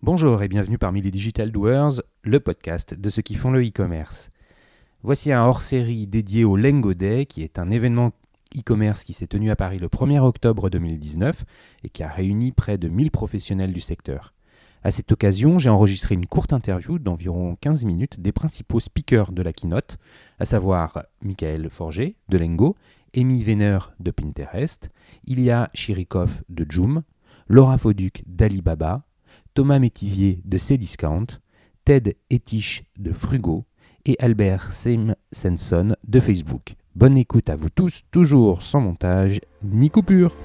Bonjour et bienvenue parmi les Digital Doers, le podcast de ceux qui font le e-commerce. Voici un hors-série dédié au Lengo Day, qui est un événement e-commerce qui s'est tenu à Paris le 1er octobre 2019 et qui a réuni près de 1000 professionnels du secteur. À cette occasion, j'ai enregistré une courte interview d'environ 15 minutes des principaux speakers de la keynote, à savoir Michael Forger de Lengo, Amy Weiner de Pinterest, Ilya Chirikov de Joom, Laura Fauduc d'Alibaba, Thomas Métivier de Cdiscount, Ted Etich de Frugo et Albert Simpson de Facebook. Bonne écoute à vous tous, toujours sans montage ni coupure.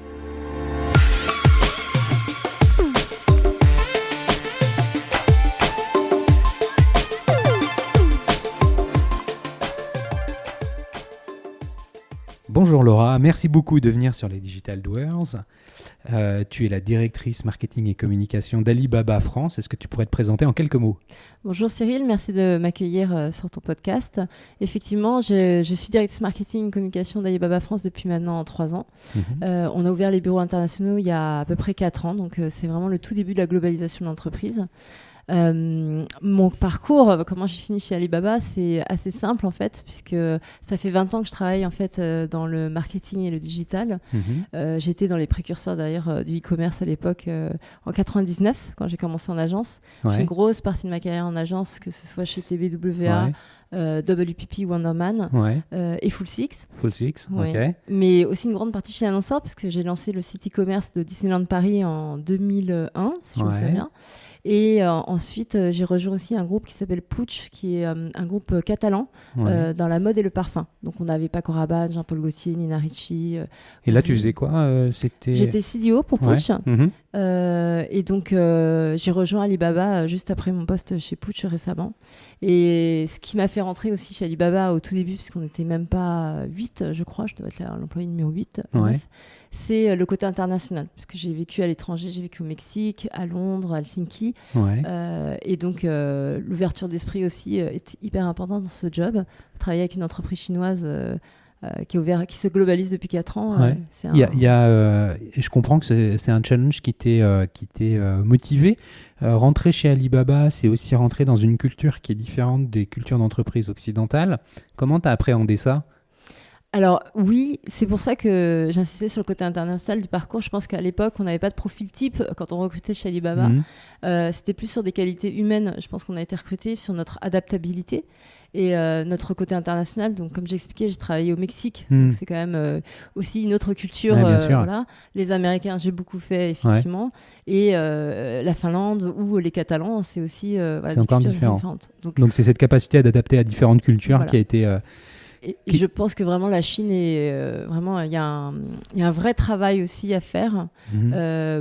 Bonjour Laura, merci beaucoup de venir sur les Digital Doers. Tu es la directrice marketing et communication d'Alibaba France. Est-ce que tu pourrais te présenter en quelques mots ? Bonjour Cyril, merci de m'accueillir sur ton podcast. Effectivement, je suis directrice marketing et communication d'Alibaba France depuis maintenant 3 ans. On a ouvert les bureaux internationaux il y a à peu près 4 ans, donc c'est vraiment le tout début de la globalisation de l'entreprise. Mon parcours, comment j'ai fini chez Alibaba, c'est assez simple en fait, puisque ça fait 20 ans que je travaille en fait dans le marketing et le digital. J'étais dans les précurseurs d'ailleurs du e-commerce à l'époque en 99 quand j'ai commencé en agence. J'ai fait une grosse partie de ma carrière en agence, que ce soit chez TBWA, WPP, Wonderman et Full Six. Full Six, ok. Mais aussi une grande partie chez Annonceur, parce que j'ai lancé le site e-commerce de Disneyland Paris en 2001, si je me souviens. Et ensuite, j'ai rejoint aussi un groupe qui s'appelle Puig, qui est un groupe catalan dans la mode et le parfum. Donc, on avait Paco Rabanne, Jean-Paul Gaultier, Nina Ricci. Et là, tu faisais quoi J'étais CDO pour Puig. Et donc, j'ai rejoint Alibaba juste après mon poste chez Puig récemment. Et ce qui m'a fait rentrer aussi chez Alibaba au tout début, puisqu'on n'était même pas 8, je crois, je dois être l'employé numéro 8, c'est le côté international. Parce que j'ai vécu à l'étranger, j'ai vécu au Mexique, à Londres, à Helsinki. Et donc, l'ouverture d'esprit aussi est hyper importante dans ce job. Travailler avec une entreprise chinoise qui se globalise depuis 4 ans. Je comprends que c'est un challenge qui t'est motivé. Rentrer chez Alibaba, c'est aussi rentrer dans une culture qui est différente des cultures d'entreprise occidentales. Comment tu as appréhendé ça ? Alors oui, c'est pour ça que j'insistais sur le côté international du parcours. Je pense qu'à l'époque, on n'avait pas de profil type quand on recrutait chez Alibaba. C'était plus sur des qualités humaines. Je pense qu'on a été recruté sur notre adaptabilité et notre côté international. Donc comme j'expliquais, j'ai travaillé au Mexique. Donc c'est quand même aussi une autre culture. Voilà. Les Américains, j'ai beaucoup fait effectivement. Et la Finlande ou les Catalans, c'est aussi c'est encore différent. Donc c'est cette capacité à adapter à différentes cultures qui a été... Et je pense que vraiment la Chine est vraiment, il y a un vrai travail aussi à faire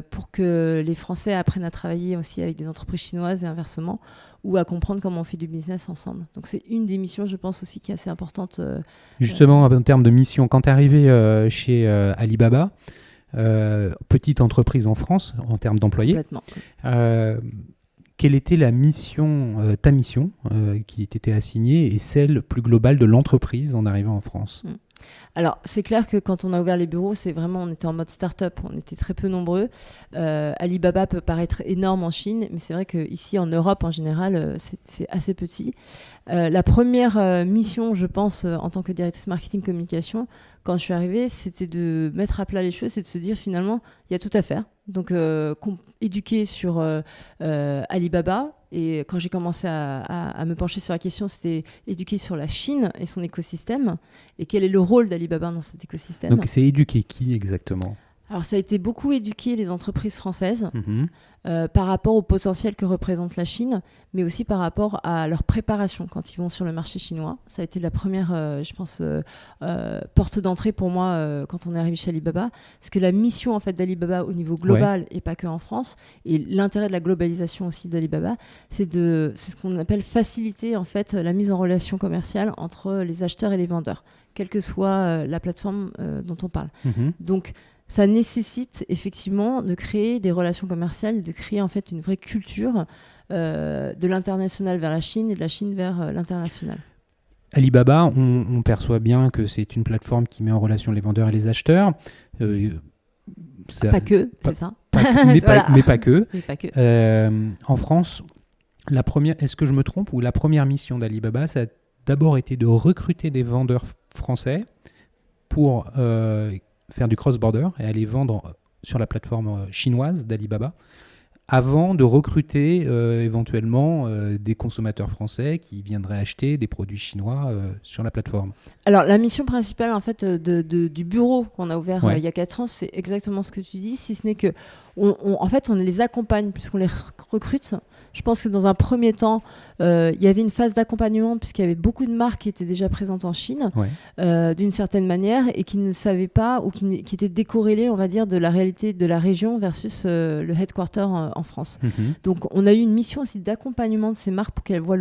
pour que les Français apprennent à travailler aussi avec des entreprises chinoises et inversement, ou à comprendre comment on fait du business ensemble. Donc c'est une des missions, je pense aussi, qui est assez importante. Justement, en termes de mission, quand tu es arrivé chez Alibaba, petite entreprise en France en termes d'employés. Complètement. Quelle était ta mission qui t'était assignée et celle plus globale de l'entreprise en arrivant en France ? Alors, c'est clair que quand on a ouvert les bureaux, on était en mode start-up, on était très peu nombreux. Alibaba peut paraître énorme en Chine, mais c'est vrai qu'ici en Europe, en général, c'est assez petit. La première mission, je pense, en tant que directrice marketing communication, quand je suis arrivée, c'était de mettre à plat les choses et de se dire finalement, il y a tout à faire. Donc, éduquer sur Alibaba. Et quand j'ai commencé à me pencher sur la question, c'était éduquer sur la Chine et son écosystème. Et quel est le rôle d'Alibaba dans cet écosystème. Donc, c'est éduquer qui exactement ? Alors, ça a été beaucoup éduquer les entreprises françaises par rapport au potentiel que représente la Chine, mais aussi par rapport à leur préparation quand ils vont sur le marché chinois. Ça a été la première, je pense, porte d'entrée pour moi quand on est arrivé chez Alibaba. Parce que la mission en fait, d'Alibaba au niveau global, et pas que en France, et l'intérêt de la globalisation aussi d'Alibaba, c'est ce qu'on appelle faciliter en fait, la mise en relation commerciale entre les acheteurs et les vendeurs, quelle que soit la plateforme dont on parle. Donc, ça nécessite effectivement de créer des relations commerciales, de créer en fait une vraie culture de l'international vers la Chine et de la Chine vers l'international. Alibaba, on perçoit bien que c'est une plateforme qui met en relation les vendeurs et les acheteurs. Pas que, c'est ça. Mais pas que. Mais pas que. En France, est-ce que je me trompe, ou la première mission d'Alibaba, ça a d'abord été de recruter des vendeurs français pour faire du cross-border et aller vendre sur la plateforme chinoise d'Alibaba, avant de recruter éventuellement des consommateurs français qui viendraient acheter des produits chinois sur la plateforme. Alors, la mission principale en fait, du bureau qu'on a ouvert il y a 4 ans, c'est exactement ce que tu dis, si ce n'est que en fait, on les accompagne puisqu'on les recrute. Je pense que dans un premier temps, il y avait une phase d'accompagnement puisqu'il y avait beaucoup de marques qui étaient déjà présentes en Chine, d'une certaine manière, et qui ne savaient pas ou qui étaient décorrélées, on va dire, de la réalité de la région versus le headquarter en France. Donc, on a eu une mission aussi d'accompagnement de ces marques pour qu'elles voient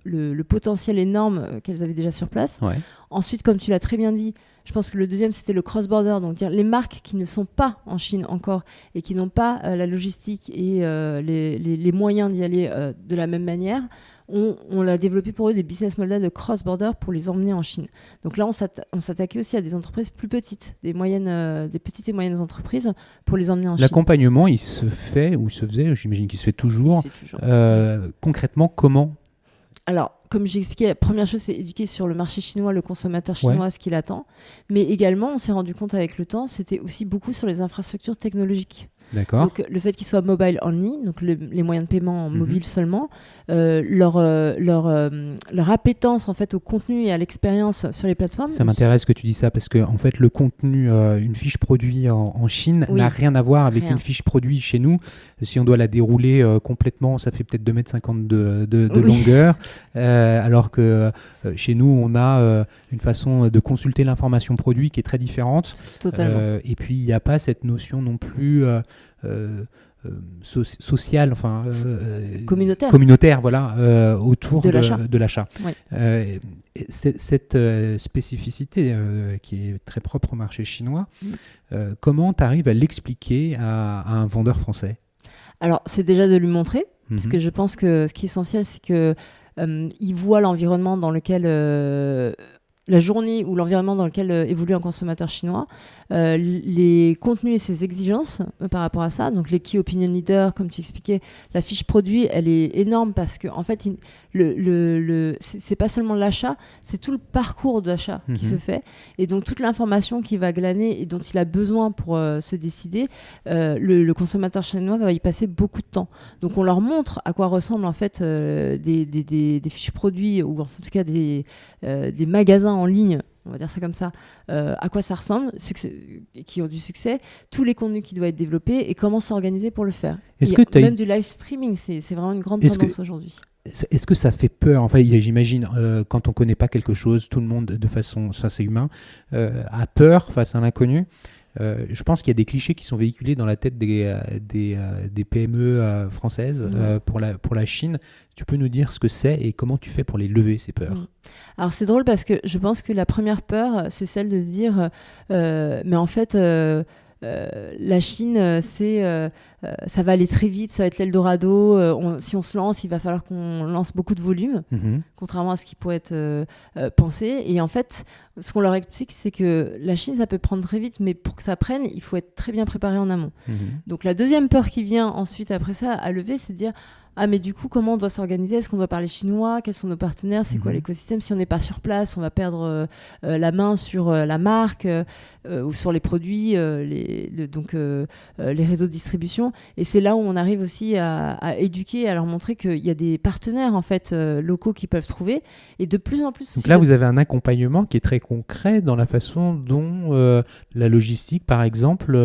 le potentiel énorme qu'elles avaient déjà sur place. Ensuite, comme tu l'as très bien dit, je pense que le deuxième, c'était le cross-border, donc dire les marques qui ne sont pas en Chine encore et qui n'ont pas la logistique et les moyens d'y aller de la même manière. On l'a développé pour eux des business models de cross-border pour les emmener en Chine. Donc là, on s'attaquait aussi à des entreprises plus petites, des petites et moyennes entreprises pour les emmener en Chine. L'accompagnement, il se fait, ou il se faisait, j'imagine qu'il se fait toujours. Concrètement, comment ? Alors, comme j'ai expliqué, la première chose, c'est éduquer sur le marché chinois, le consommateur chinois, ce qu'il attend. Mais également, on s'est rendu compte avec le temps, c'était aussi beaucoup sur les infrastructures technologiques. D'accord. Donc, le fait qu'ils soient mobile only, donc les moyens de paiement mobiles seulement, leur appétence en fait au contenu et à l'expérience sur les plateformes. Ça m'intéresse que tu dis ça parce que en fait le contenu, une fiche produit en Chine n'a rien à voir avec une fiche produit chez nous. Si on doit la dérouler complètement, ça fait peut-être 2,50 m de longueur, alors que chez nous on a une façon de consulter l'information produit qui est très différente. Totalement. Et puis il n'y a pas cette notion non plus sociale, enfin communautaire, voilà, autour de l'achat. Cette spécificité qui est très propre au marché chinois, comment tu arrives à l'expliquer à un vendeur français ? Alors, c'est déjà de lui montrer, parce que je pense que ce qui est essentiel, c'est que il voit l'environnement dans lequel la journée ou l'environnement dans lequel évolue un consommateur chinois, les contenus et ses exigences par rapport à ça. Donc les key opinion leaders, comme tu expliquais, la fiche produit, elle est énorme parce que en fait, c'est pas seulement l'achat, c'est tout le parcours d'achat qui se fait, et donc toute l'information qu'il va glaner et dont il a besoin pour se décider, le consommateur chinois va y passer beaucoup de temps. Donc on leur montre à quoi ressemblent en fait des fiches produits, ou en tout cas des magasins en ligne, on va dire ça comme ça, à quoi ça ressemble, qui ont du succès, tous les contenus qui doivent être développés et comment s'organiser pour le faire. Même du live streaming, c'est vraiment une grande tendance aujourd'hui. Est-ce que ça fait peur ? Enfin, j'imagine, quand on ne connaît pas quelque chose, tout le monde, de façon, ça c'est humain, a peur face à l'inconnu. Je pense qu'il y a des clichés qui sont véhiculés dans la tête des PME françaises pour la Chine. Tu peux nous dire ce que c'est et comment tu fais pour les lever, ces peurs ? Alors c'est drôle parce que je pense que la première peur, c'est celle de se dire mais en fait la Chine, ça va aller très vite, ça va être l'Eldorado. Si on se lance, il va falloir qu'on lance beaucoup de volume, contrairement à ce qui pourrait être pensé. Et en fait, ce qu'on leur explique, c'est que la Chine, ça peut prendre très vite, mais pour que ça prenne, il faut être très bien préparé en amont. Donc la deuxième peur qui vient ensuite, après ça, à lever, c'est de dire ah mais du coup comment on doit s'organiser, est-ce qu'on doit parler chinois, quels sont nos partenaires, c'est quoi l'écosystème, si on n'est pas sur place on va perdre la main sur la marque ou sur les produits, les réseaux de distribution, et c'est là où on arrive aussi à éduquer, à leur montrer qu'il y a des partenaires en fait locaux qui peuvent trouver, et de plus en plus. Donc là vous avez un accompagnement qui est très concret dans la façon dont la logistique par exemple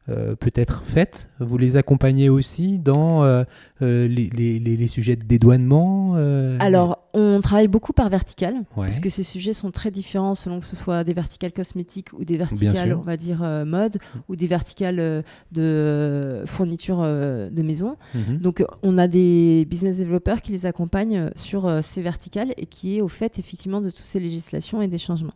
peut être faite. Vous les accompagnez aussi dans les sujets de dédouanement Alors, on travaille beaucoup par verticale, puisque ces sujets sont très différents selon que ce soit des verticales cosmétiques ou des verticales, on va dire, mode, ou des verticales de fourniture de maison. Donc, on a des business développeurs qui les accompagnent sur ces verticales et qui est au fait, effectivement, de toutes ces législations et des changements.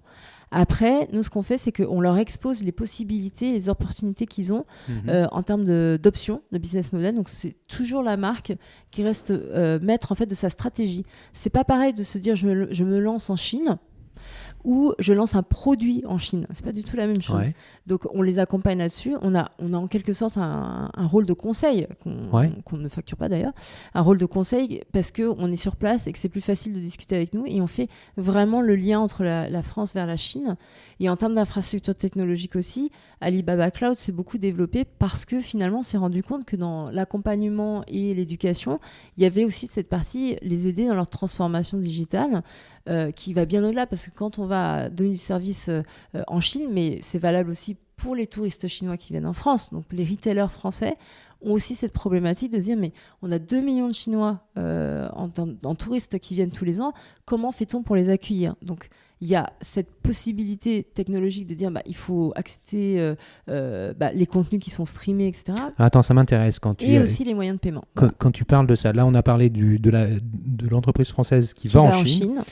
Après, nous, ce qu'on fait, c'est qu'on leur expose les possibilités, les opportunités qu'ils ont en termes d'options, de business model. Donc, c'est toujours la marque qui reste maître en fait de sa stratégie. C'est pas pareil de se dire je me lance en Chine ou je lance un produit en Chine. C'est pas du tout la même chose. Donc on les accompagne là-dessus. On a en quelque sorte un rôle de conseil qu'on ne facture pas d'ailleurs, un rôle de conseil parce qu'on est sur place et que c'est plus facile de discuter avec nous, et on fait vraiment le lien entre la France vers la Chine. Et en termes d'infrastructure technologique aussi, Alibaba Cloud s'est beaucoup développé parce que finalement on s'est rendu compte que dans l'accompagnement et l'éducation, il y avait aussi cette partie, les aider dans leur transformation digitale, qui va bien au-delà, parce que quand on va donner du service en Chine, mais c'est valable aussi pour les touristes chinois qui viennent en France, donc les retailers français ont aussi cette problématique de se dire mais on a 2 millions de Chinois en touristes qui viennent tous les ans, comment fait-on pour les accueillir? Donc il y a cette possibilité technologique de dire il faut accepter les contenus qui sont streamés, etc. Attends, ça m'intéresse. Et aussi les moyens de paiement. Quand tu parles de ça, là on a parlé de l'entreprise française qui va en Chine.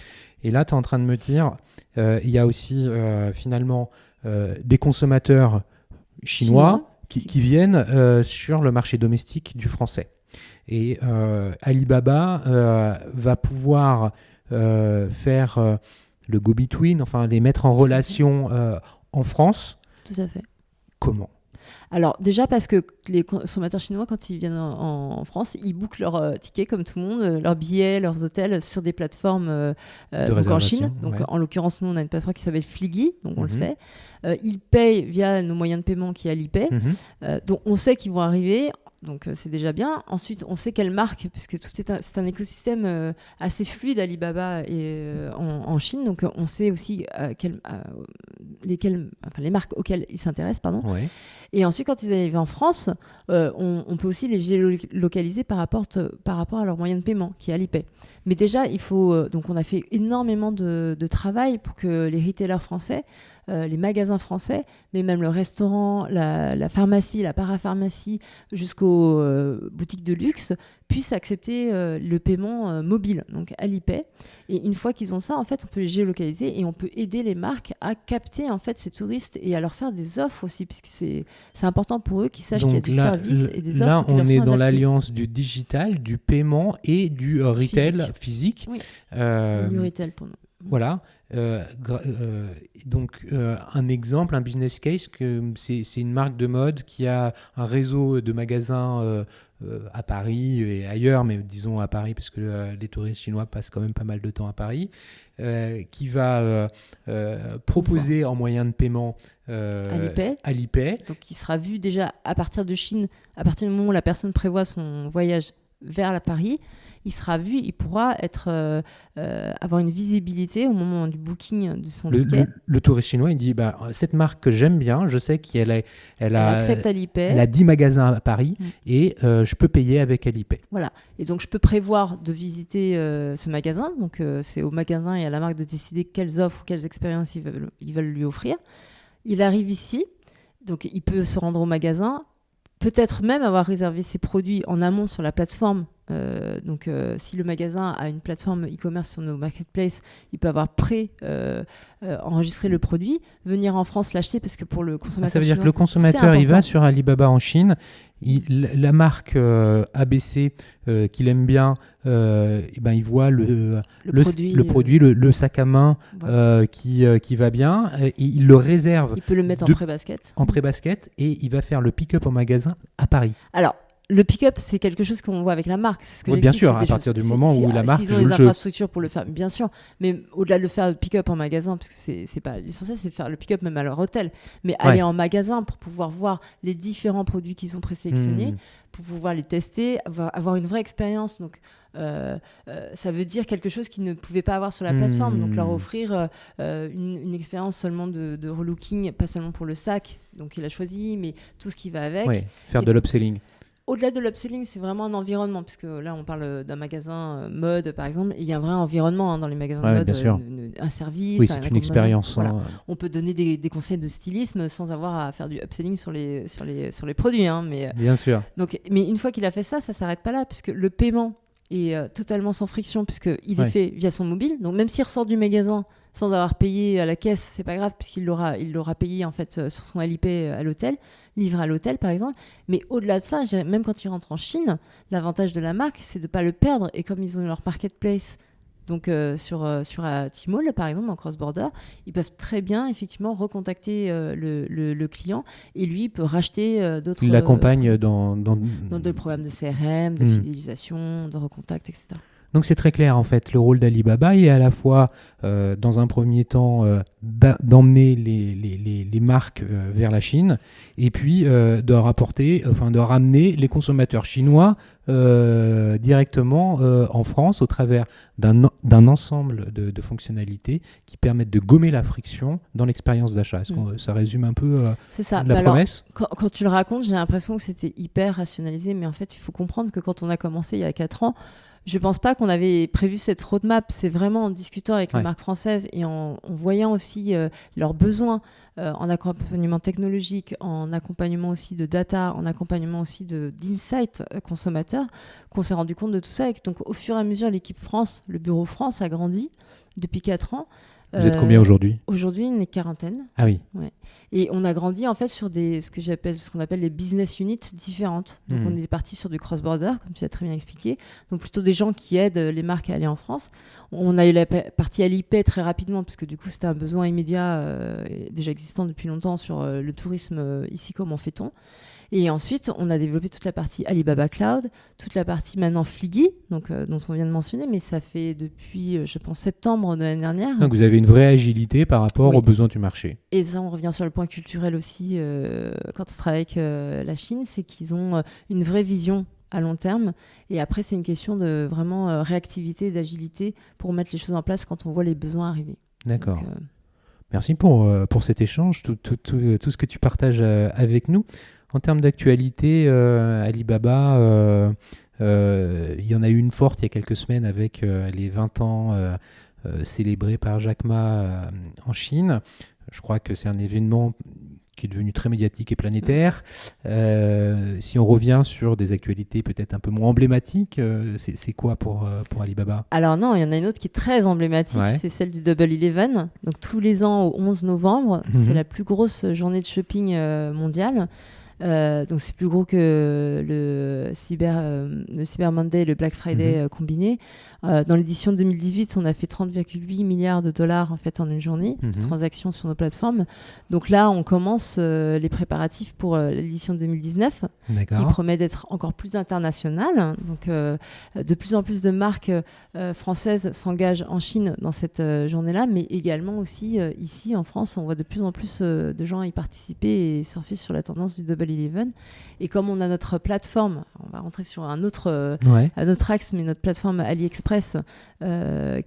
Et là tu es en train de me dire, il y a aussi finalement des consommateurs chinois qui viennent sur le marché domestique du français. Et Alibaba va pouvoir faire le go-between, enfin les mettre en relation en France. Tout à fait. Comment ? Alors déjà parce que les consommateurs chinois, quand ils viennent en France, ils bookent leurs tickets comme tout le monde, leurs billets, leurs hôtels sur des plateformes donc en Chine. Donc en l'occurrence, nous on a une plateforme qui s'appelle Fliggy, donc on le sait. Ils payent via nos moyens de paiement qui est Alipay. Donc on sait qu'ils vont arriver. Donc c'est déjà bien. Ensuite, on sait quelle marque, puisque c'est un écosystème assez fluide Alibaba en Chine. Donc on sait aussi les marques auxquelles ils s'intéressent, pardon. Ouais. Et ensuite, quand ils arrivent en France, on peut aussi les géolocaliser par rapport à leur moyen de paiement, qui est Alipay. Mais déjà, il faut donc on a fait énormément de travail pour que les retailers français, les magasins français, mais même le restaurant, la pharmacie, la parapharmacie, jusqu'aux boutiques de luxe, puissent accepter le paiement mobile, donc Alipay. Et une fois qu'ils ont ça, en fait, on peut les géolocaliser et on peut aider les marques à capter en fait ces touristes et à leur faire des offres aussi, puisque c'est important pour eux qu'ils sachent qu'il y a du service et des offres. Là, on est dans l'alliance du digital, du paiement et du retail physique. Oui, du retail pour nous. Voilà. Donc un exemple, un business case, c'est une marque de mode qui a un réseau de magasins à Paris et ailleurs, mais disons à Paris parce que les touristes chinois passent quand même pas mal de temps à Paris, qui va proposer en moyen de paiement Alipay. Donc qui sera vu déjà à partir de Chine, à partir du moment où la personne prévoit son voyage vers Paris. Il sera vu, il pourra avoir une visibilité au moment du booking de son ticket. Le touriste chinois, il dit cette marque que j'aime bien, je sais qu'elle accepte Alipay. Elle a 10 magasins à Paris et je peux payer avec Alipay. Voilà. Et donc, je peux prévoir de visiter ce magasin. Donc, c'est au magasin et à la marque de décider quelles offres, quelles expériences ils veulent lui offrir. Il arrive ici, donc il peut se rendre au magasin, peut-être même avoir réservé ses produits en amont sur la plateforme. Donc si le magasin a une plateforme e-commerce sur nos marketplaces, il peut avoir enregistré le produit, venir en France l'acheter, parce que pour le consommateur ça veut dire que le consommateur il va sur Alibaba en Chine, la marque ABC qu'il aime bien, il voit le produit, le sac à main voilà. qui va bien, et il le réserve. Il peut le mettre en pré-basket. En pré-basket, et il va faire le pick-up en magasin à Paris. Alors, le pick-up, c'est quelque chose qu'on voit avec la marque. C'est ce que bien sûr, à partir du moment où la marque s'ils ont les infrastructures pour le faire, bien sûr. Mais au-delà de le faire le pick-up en magasin, parce que c'est pas l'essentiel, c'est faire le pick-up même à leur hôtel. Mais aller en magasin pour pouvoir voir les différents produits qui sont présélectionnés, pour pouvoir les tester, avoir une vraie expérience. Donc, ça veut dire quelque chose qu'ils ne pouvaient pas avoir sur la plateforme. Donc, leur offrir une expérience seulement de relooking, pas seulement pour le sac, donc il a choisi, mais tout ce qui va avec. Oui, faire de l'upselling. Au-delà de l'upselling, c'est vraiment un environnement, puisque là, on parle d'un magasin mode, par exemple, et il y a un vrai environnement dans les magasins de mode, un service. Oui, c'est une expérience. Voilà. On peut donner des conseils de stylisme sans avoir à faire du upselling sur les produits. Mais, bien sûr. Donc, mais une fois qu'il a fait ça, ça ne s'arrête pas là, puisque le paiement est totalement sans friction, puisqu'il est fait via son mobile. Donc, même s'il ressort du magasin sans avoir payé à la caisse, c'est pas grave, puisqu'il l'aura payé en fait sur son Alipay à l'hôtel, livré à l'hôtel par exemple. Mais au-delà de ça, même quand il rentre en Chine, l'avantage de la marque, c'est de ne pas le perdre. Et comme ils ont leur marketplace Donc sur Tmall, par exemple, en cross-border, ils peuvent très bien effectivement recontacter le client et lui peut racheter d'autres... Il l'accompagne dans des programmes de CRM, de fidélisation, de recontact, etc. Donc c'est très clair en fait, le rôle d'Alibaba est à la fois dans un premier temps d'emmener les marques vers la Chine et puis de ramener les consommateurs chinois directement en France au travers d'un ensemble de fonctionnalités qui permettent de gommer la friction dans l'expérience d'achat. Est-ce que ça résume un peu c'est ça. la promesse ? Alors, quand tu le racontes, j'ai l'impression que c'était hyper rationalisé, mais en fait il faut comprendre que quand on a commencé il y a 4 ans, je ne pense pas qu'on avait prévu cette roadmap. C'est vraiment en discutant avec les marques françaises et en voyant aussi leurs besoins en accompagnement technologique, en accompagnement aussi de data, en accompagnement aussi d'insight consommateurs, qu'on s'est rendu compte de tout ça. Et que, donc, au fur et à mesure, l'équipe France, le bureau France a grandi depuis 4 ans. Vous êtes combien aujourd'hui ? Aujourd'hui, on est 40. Ah oui. Ouais. Et on a grandi en fait sur ce qu'on appelle les business units différentes. Donc on est parti sur du cross-border, comme tu l'as très bien expliqué. Donc plutôt des gens qui aident les marques à aller en France. On a eu la partie à l'IP très rapidement, parce que du coup c'était un besoin immédiat déjà existant depuis longtemps sur le tourisme ici, comment fait-on ? Et ensuite, on a développé toute la partie Alibaba Cloud, toute la partie maintenant Fliggy, donc, dont on vient de mentionner, mais ça fait depuis, je pense, septembre de l'année dernière. Donc vous avez une vraie agilité par rapport aux besoins du marché. Et ça, on revient sur le point culturel aussi, quand on travaille avec la Chine, c'est qu'ils ont une vraie vision à long terme. Et après, c'est une question de vraiment réactivité, d'agilité pour mettre les choses en place quand on voit les besoins arriver. D'accord. Donc, merci pour cet échange, tout ce que tu partages avec nous. En termes d'actualité, Alibaba, il y en a eu une forte il y a quelques semaines avec les 20 ans célébrés par Jack Ma en Chine. Je crois que c'est un événement qui est devenu très médiatique et planétaire. Si on revient sur des actualités peut-être un peu moins emblématiques, c'est quoi pour Alibaba ? Alors non, il y en a une autre qui est très emblématique, c'est celle du Double 11. Donc tous les ans au 11 novembre, c'est la plus grosse journée de shopping mondiale. Donc c'est plus gros que le Cyber Monday et le Black Friday combinés. Dans l'édition 2018, on a fait 30,8 milliards de dollars en fait en une journée de transactions sur nos plateformes. Donc là, on commence les préparatifs pour l'édition 2019, qui promet d'être encore plus internationale. Donc de plus en plus de marques françaises s'engagent en Chine dans cette journée-là, mais également aussi ici en France, on voit de plus en plus de gens y participer et surfer sur la tendance du Double 11. Et comme on a notre plateforme, on va rentrer sur un autre axe, mais notre plateforme AliExpress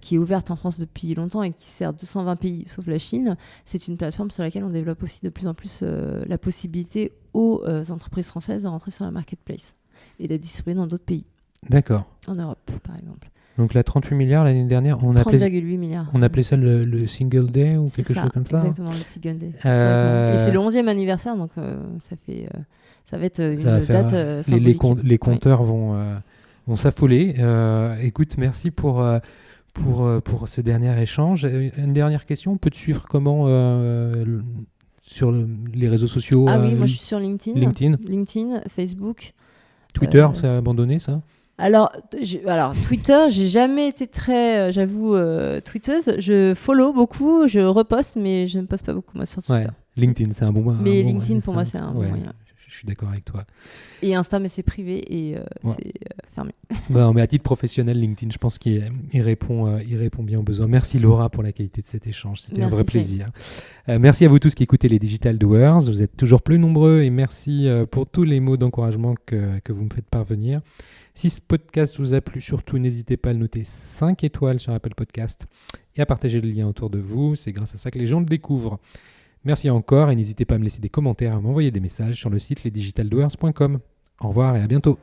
qui est ouverte en France depuis longtemps et qui sert 220 pays sauf la Chine, c'est une plateforme sur laquelle on développe aussi de plus en plus la possibilité aux entreprises françaises de rentrer sur la marketplace et d'être distribuées dans d'autres pays. D'accord. En Europe, par exemple. Donc là, 38 milliards l'année dernière, 30,8 milliards. On appelait ça le Single Day ou quelque chose comme ça. Exactement, le Single Day. Et c'est le 11e anniversaire, donc ça va être une date symbolique. Les compteurs vont s'affoler. Écoute, merci pour ce dernier échange. Une dernière question, on peut te suivre comment sur les réseaux sociaux? Ah oui, moi je suis sur LinkedIn, Facebook. Twitter, ça a abandonné ça? Alors Twitter, j'ai jamais été très, j'avoue, tweeteuse. Je follow beaucoup, je reposte, mais je ne poste pas beaucoup moi sur Twitter. LinkedIn, c'est un bon moyen. Mais LinkedIn, pour moi, c'est un bon moyen. Je suis d'accord avec toi. Et Insta, mais c'est privé et c'est fermé. Non, mais à titre professionnel, LinkedIn, je pense qu'il répond bien aux besoins. Merci Laura pour la qualité de cet échange. C'était un vrai plaisir. Merci à vous tous qui écoutez les Digital Doers. Vous êtes toujours plus nombreux et merci pour tous les mots d'encouragement que vous me faites parvenir. Si ce podcast vous a plu, surtout n'hésitez pas à le noter 5 étoiles sur Apple Podcast et à partager le lien autour de vous. C'est grâce à ça que les gens le découvrent. Merci encore et n'hésitez pas à me laisser des commentaires, à m'envoyer des messages sur le site lesdigitaldoers.com. Au revoir et à bientôt.